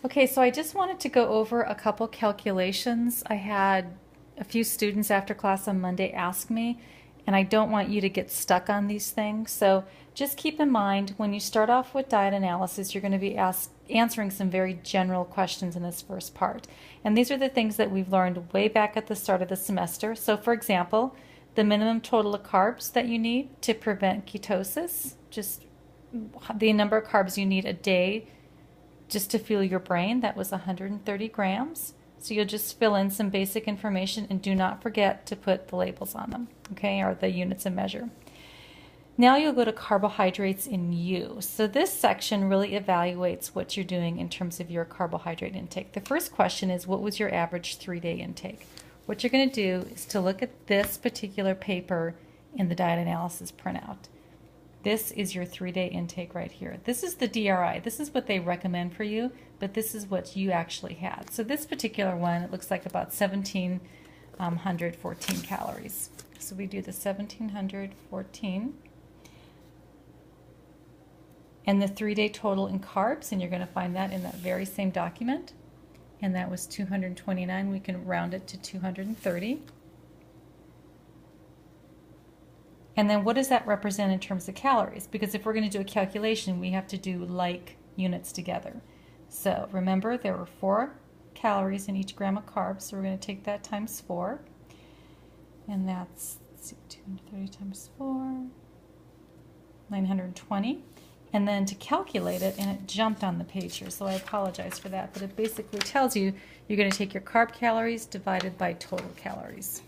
Okay, so I just wanted to go over a couple calculations. I had a few students after class on Monday ask me, and I don't want you to get stuck on these things. So just keep in mind when you start off with diet analysis, you're going to be answering some very general questions in this first part. And these are the things that we've learned way back at the start of the semester. So for example, the minimum total of carbs that you need to prevent ketosis, just the number of carbs you need a day just to fuel your brain, that was 130 grams. So you'll just fill in some basic information and do not forget to put the labels on them, okay, or the units of measure. Now you'll go to carbohydrates in U. So this section really evaluates what you're doing in terms of your carbohydrate intake. The first question is, what was your average 3-day intake? What you're going to do is to look at this particular paper in the diet analysis printout. This is your 3-day intake right here. This is the DRI. This is what they recommend for you, but this is what you actually had. So this particular one, it looks like about 1,714 calories. So we do the 1,714 and the 3-day total in carbs, and you're going to find that in that very same document. And that was 229. We can round it to 230. And then what does that represent in terms of calories? Because if we're going to do a calculation, we have to do like units together. So remember, there were 4 calories in each gram of carbs, so we're going to take that times 4. And that's, let's see, 230 times 4, 920. And then to calculate it, and it jumped on the page here, so I apologize for that, but it basically tells you you're going to take your carb calories divided by total calories.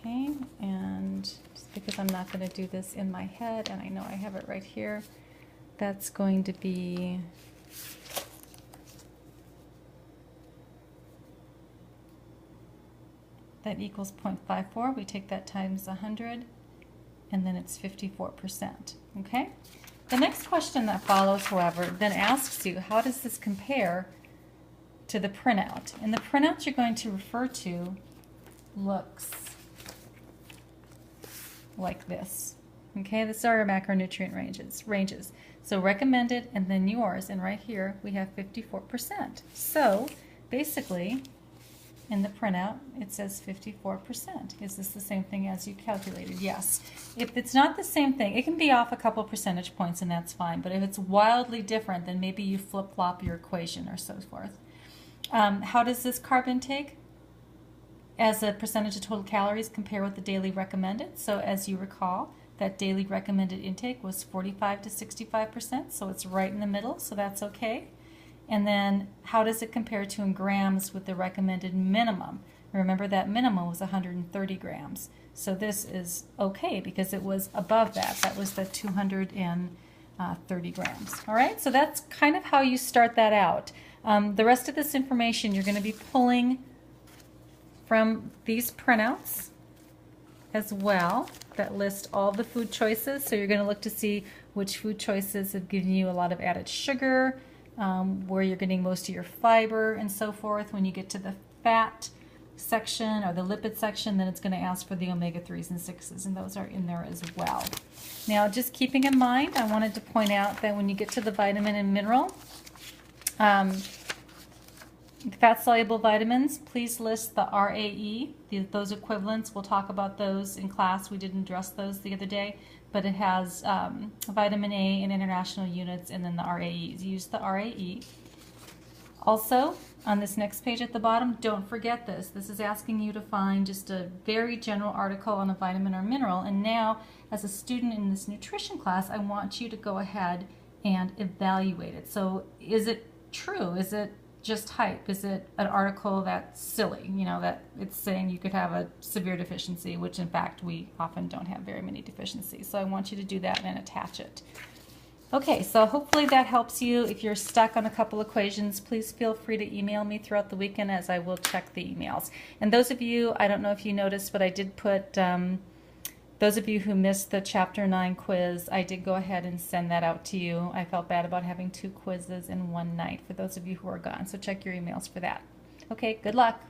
Okay, and just because I'm not going to do this in my head, and I know I have it right here, that's going to be that equals 0.54. We take that times 100, and then it's 54%. Okay? The next question that follows, however, then asks you, how does this compare to the printout? And the printout you're going to refer to looks like this. Okay, this are our macronutrient ranges. So recommended and then yours, and right here we have 54%. So basically in the printout it says 54%. Is this the same thing as you calculated? Yes. If it's not the same thing, it can be off a couple percentage points and that's fine, but if it's wildly different, then maybe you flip-flop your equation or so forth. How does this carb intake as a percentage of total calories compare with the daily recommended? So as you recall, that daily recommended intake was 45 to 65%, so it's right in the middle, so that's okay. And then how does it compare to in grams with the recommended minimum? Remember that minimum was 130 grams. So this is okay because it was above that. That was the 230 grams. All right, so that's kind of how you start that out. The rest of this information you're going to be pulling from these printouts as well that list all the food choices. So you're going to look to see which food choices have given you a lot of added sugar, where you're getting most of your fiber and so forth. When you get to the fat section or the lipid section, then it's going to ask for the omega-3s and 6s, and those are in there as well. Now, just keeping in mind, I wanted to point out that when you get to the vitamin and mineral, fat-soluble vitamins, please list the RAE, those equivalents. We'll talk about those in class. We didn't address those the other day, but it has vitamin A in international units and then the RAEs. Use the RAE. Also, on this next page at the bottom, don't forget this. This is asking you to find just a very general article on a vitamin or mineral, and now, as a student in this nutrition class, I want you to go ahead and evaluate it. So is it true? Is it just hype? Is it an article that's silly, you know, that it's saying you could have a severe deficiency, which in fact we often don't have very many deficiencies. So I want you to do that and attach it. Okay, so hopefully that helps you. If you're stuck on a couple equations, please feel free to email me throughout the weekend as I will check the emails. And those of you, I don't know if you noticed, but I did put those of you who missed the Chapter 9 quiz, I did go ahead and send that out to you. I felt bad about having 2 quizzes in one night for those of you who are gone, so check your emails for that. Okay, good luck.